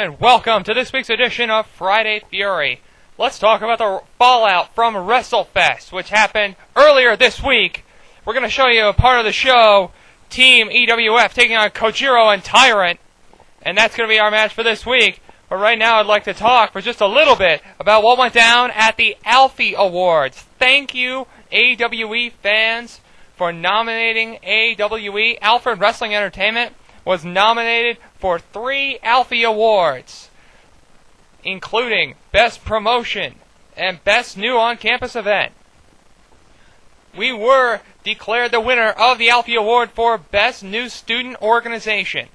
gentlemen, welcome to this week's edition of Friday Fury. Let's talk about the fallout from WrestleFest, which happened earlier this week. We're going to show you a part of the show, Team EWF taking on Kojiro and Tyrant, and that's going to be our match for this week. But right now I'd like to talk for just a little bit about what went down at the Alfie Awards. Thank you, AWE fans, for nominating AWE. Alfred Wrestling Entertainment was nominated for 3 Alfie Awards, including Best Promotion and Best New On-Campus Event. We were declared the winner of the Alfie Award for Best New Student Organization.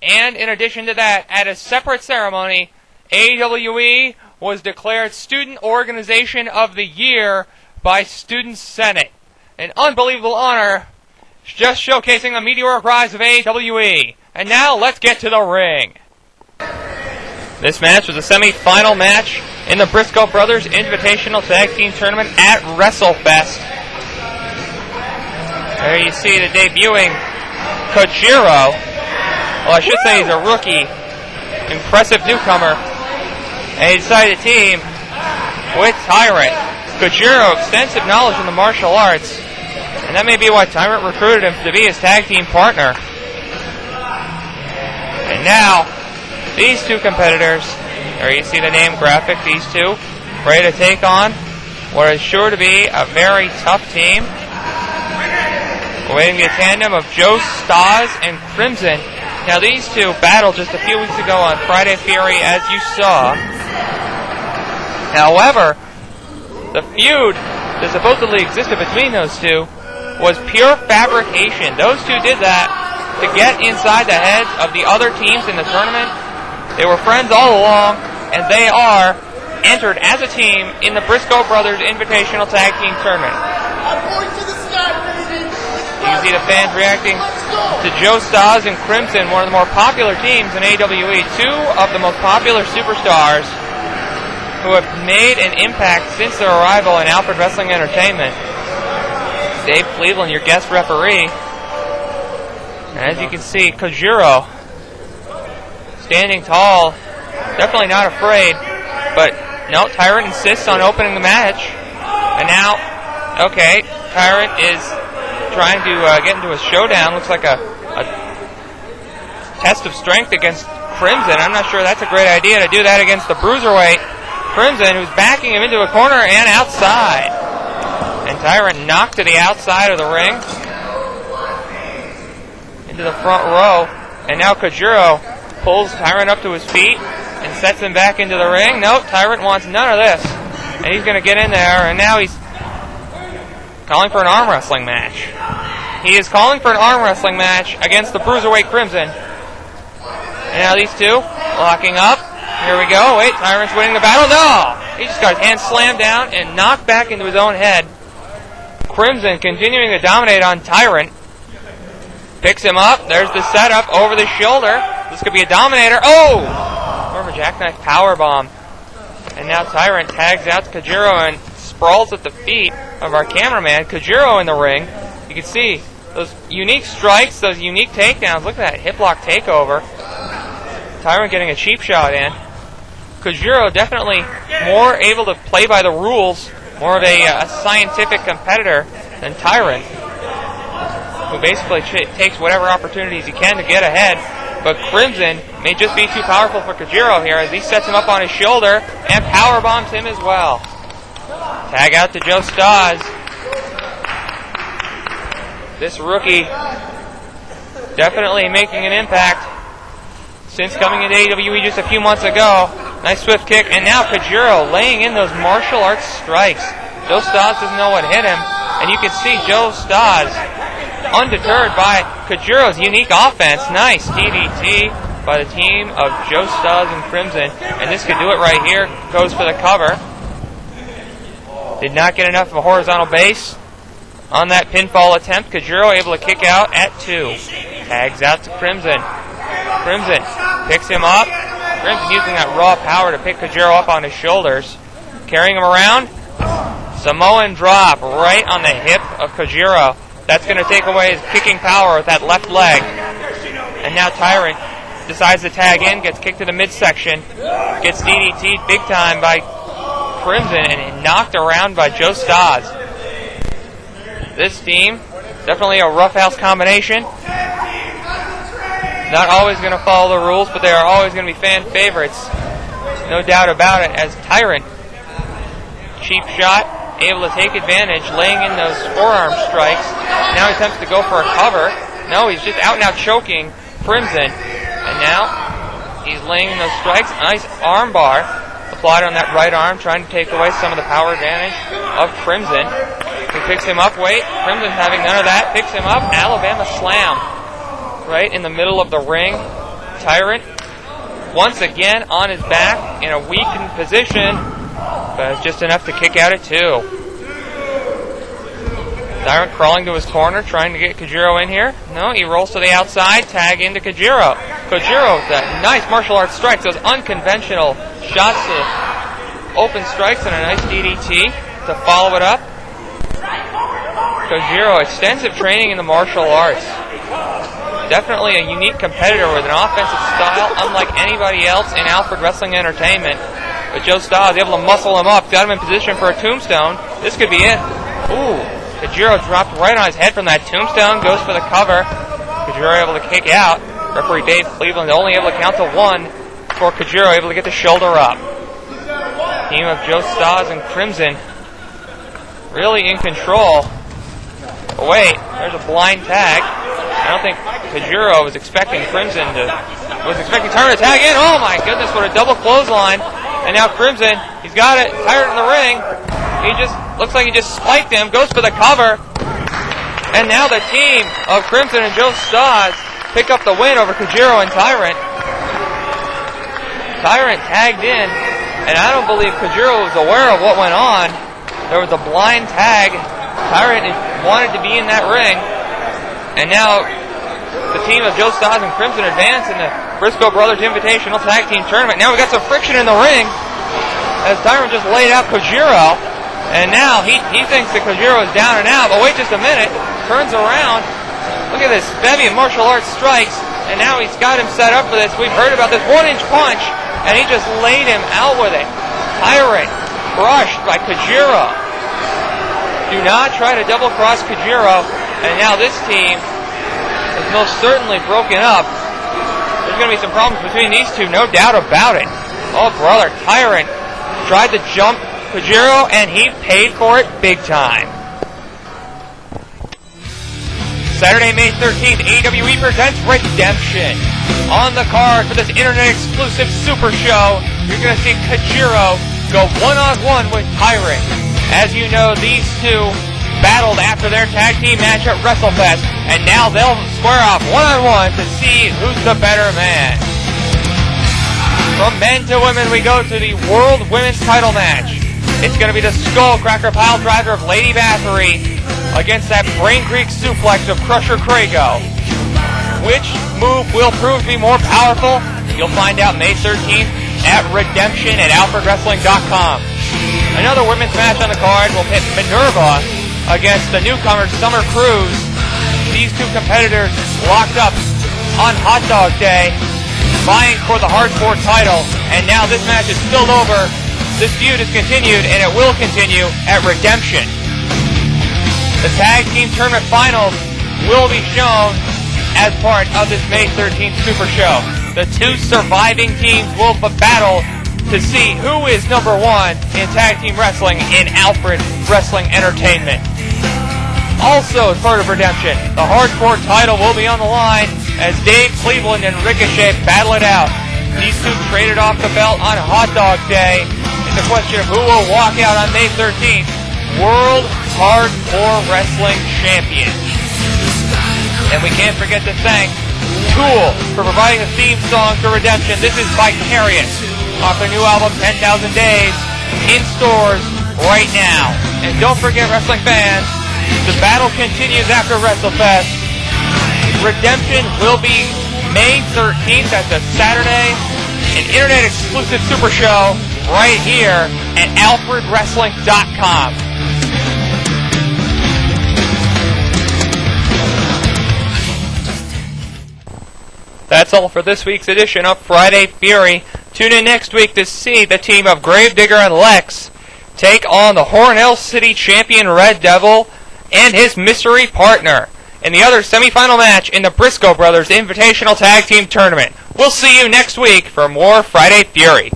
And in addition to that, at a separate ceremony, AWE was declared Student Organization of the Year by Student Senate. An unbelievable honor, just showcasing the meteoric rise of AWE. And now, let's get to the ring. This match was a semi-final match in the Briscoe Brothers Invitational Tag Team Tournament at WrestleFest. There you see the debuting Kojiro. Well, I should say he's a rookie, impressive newcomer. And he decided to team with Tyrant. Kojiro, extensive knowledge in the martial arts. And that may be why Tyrant recruited him to be his tag team partner. And now, these two competitors, there you see the name graphic, these two, ready to take on what is sure to be a very tough team. Awaiting the tandem of Joe Stas and Crimson. Now these two battled just a few weeks ago on Friday Fury, as you saw. However, the feud that supposedly existed between those two was pure fabrication. Those two did that to get inside the heads of the other teams in the tournament. They were friends all along, and they are entered as a team in the Briscoe Brothers Invitational Tag Team Tournament. You can see the fans reacting to Joe Stas and Crimson, one of the more popular teams in AWE, two of the most popular superstars who have made an impact since their arrival in Alfred Wrestling Entertainment. Dave Cleveland, your guest referee. And as you can see, Kojiro standing tall, definitely not afraid, but no, Tyrant insists on opening the match. And now, okay, Tyrant is trying to get into a showdown. Looks like a test of strength against Crimson. I'm not sure that's a great idea to do that against the Bruiserweight Crimson, who's backing him into a corner and outside. And Tyrant knocked to the outside of the ring, into the front row. And now Kojiro pulls Tyrant up to his feet and sets him back into the ring. Nope, Tyrant wants none of this. And he's going to get in there, and now he's calling for an arm wrestling match. He is calling for an arm wrestling match against the Bruiserweight Crimson. And now these two locking up. Here we go. Wait, Tyrant's winning the battle. No! He just got his hand slammed down and knocked back into his own head. Crimson continuing to dominate on Tyrant. Picks him up. There's the setup over the shoulder. This could be a dominator. Oh! More of a jackknife powerbomb. And now Tyrant tags out to Kojiro and sprawls at the feet of our cameraman. Kojiro in the ring. You can see those unique strikes, those unique takedowns. Look at that hip lock takeover. Tyrant getting a cheap shot in. Kojiro definitely more able to play by the rules, more of a scientific competitor than Tyrant, who basically takes whatever opportunities he can to get ahead. But Crimson may just be too powerful for Kojiro here as he sets him up on his shoulder and powerbombs him as well. Tag out to Joe Stas. This rookie definitely making an impact since coming into AWE just a few months ago. Nice swift kick, and now Kojiro laying in those martial arts strikes. Joe Stas doesn't know what hit him, and you can see Joe Stas undeterred by Kojiro's unique offense. Nice DDT by the team of Joe Stas and Crimson, and this could do it right here. Goes for the cover. Did not get enough of a horizontal base on that pinfall attempt. Kojiro able to kick out at 2. Tags out to Crimson. Crimson picks him up. Crimson using that raw power to pick Kojiro up on his shoulders. Carrying him around. Samoan drop right on the hip of Kojiro. That's going to take away his kicking power with that left leg. And now Tyrant decides to tag in, gets kicked to the midsection, gets DDT'd big time by Crimson and knocked around by Joe Staz. This team, definitely a roughhouse combination. Not always going to follow the rules, but they are always going to be fan favorites. No doubt about it, as Tyrant, cheap shot, able to take advantage, laying in those forearm strikes. Now he attempts to go for a cover. No, he's just out and out choking Crimson. And now he's laying in those strikes. Nice arm bar applied on that right arm, trying to take away some of the power advantage of Crimson. He picks him up, Crimson having none of that, picks him up, Alabama slam. Right in the middle of the ring. Tyrant once again on his back in a weakened position, but it's just enough to kick out at 2. Tyrant crawling to his corner, trying to get Kojiro in here. No, he rolls to the outside, tag into Kojiro. Kojiro with that nice martial arts strikes, those unconventional shots to open strikes and a nice DDT to follow it up. Kojiro, extensive training in the martial arts. Definitely a unique competitor with an offensive style unlike anybody else in Alfred Wrestling Entertainment. But Joe Staz is able to muscle him up, got him in position for a tombstone. This could be it. Ooh, Kojiro dropped right on his head from that tombstone, goes for the cover. Kojiro able to kick out. Referee Dave Cleveland only able to count to 1 for Kojiro, able to get the shoulder up. Team of Joe Staz and Crimson really in control. Oh, wait, there's a blind tag. I don't think Kojiro was expecting Crimson expecting Tyrant to tag in. Oh my goodness, what a double clothesline. And now Crimson, he's got it, Tyrant in the ring. He just, looks like he just spiked him, goes for the cover. And now the team of Crimson and Joe Staz pick up the win over Kojiro and Tyrant. Tyrant tagged in, and I don't believe Kojiro was aware of what went on. There was a blind tag. Tyrant wanted to be in that ring. And now the team of Joe Staz and Crimson advance in the Briscoe Brothers Invitational Tag Team Tournament. Now we got some friction in the ring as Tyrant just laid out Kojiro. And now he thinks that Kojiro is down and out. But wait just a minute. Turns around. Look at this bevy of martial arts strikes. And now he's got him set up for this. We've heard about this 1-inch punch. And he just laid him out with it. Tyrant crushed by Kojiro. Do not try to double cross Kojiro. And now this team is most certainly broken up. There's going to be some problems between these two, no doubt about it. Oh, brother, Tyrant tried to jump Kojiro, and he paid for it big time. Saturday, May 13th, AWE presents Redemption. On the card for this internet-exclusive super show, you're going to see Kojiro go one-on-one with Tyrant. As you know, these two battled after their tag team match at WrestleFest, and now they'll square off one-on-one to see who's the better man. From men to women, we go to the World Women's Title match. It's going to be the Skullcracker Pile Driver of Lady Bathory against that Brain Creek Suplex of Crusher Crago. Which move will prove to be more powerful? You'll find out May 13th at Redemption at AlfredWrestling.com. Another women's match on the card will pit Minerva against the newcomer Summer Cruz. These two competitors locked up on Hot Dog Day, vying for the hardcore title, and now this match is spilled over. This feud is continued, and it will continue at Redemption. The Tag Team Tournament Finals will be shown as part of this May 13th Super Show. The two surviving teams will battle to see who is number 1 in tag team wrestling in Alfred Wrestling Entertainment. Also, as part of Redemption, the hardcore title will be on the line as Dave Cleveland and Ricochet battle it out. These two traded off the belt on Hot Dog Day. And the question of who will walk out on May 13th, World Hardcore Wrestling Champion. And we can't forget to thank Tool for providing a theme song to Redemption. This is Vicarious off their new album 10,000 Days in stores right now. And don't forget, wrestling fans, the battle continues after WrestleFest. Redemption will be May 13th. That's a Saturday. An internet exclusive super show right here at AlfredWrestling.com. That's That's all for this week's edition of Friday Fury. Tune in next week to see the team of Gravedigger and Lex take on the Hornell City champion Red Devil and his mystery partner in the other semifinal match in the Briscoe Brothers Invitational Tag Team Tournament. We'll see you next week for more Friday Fury.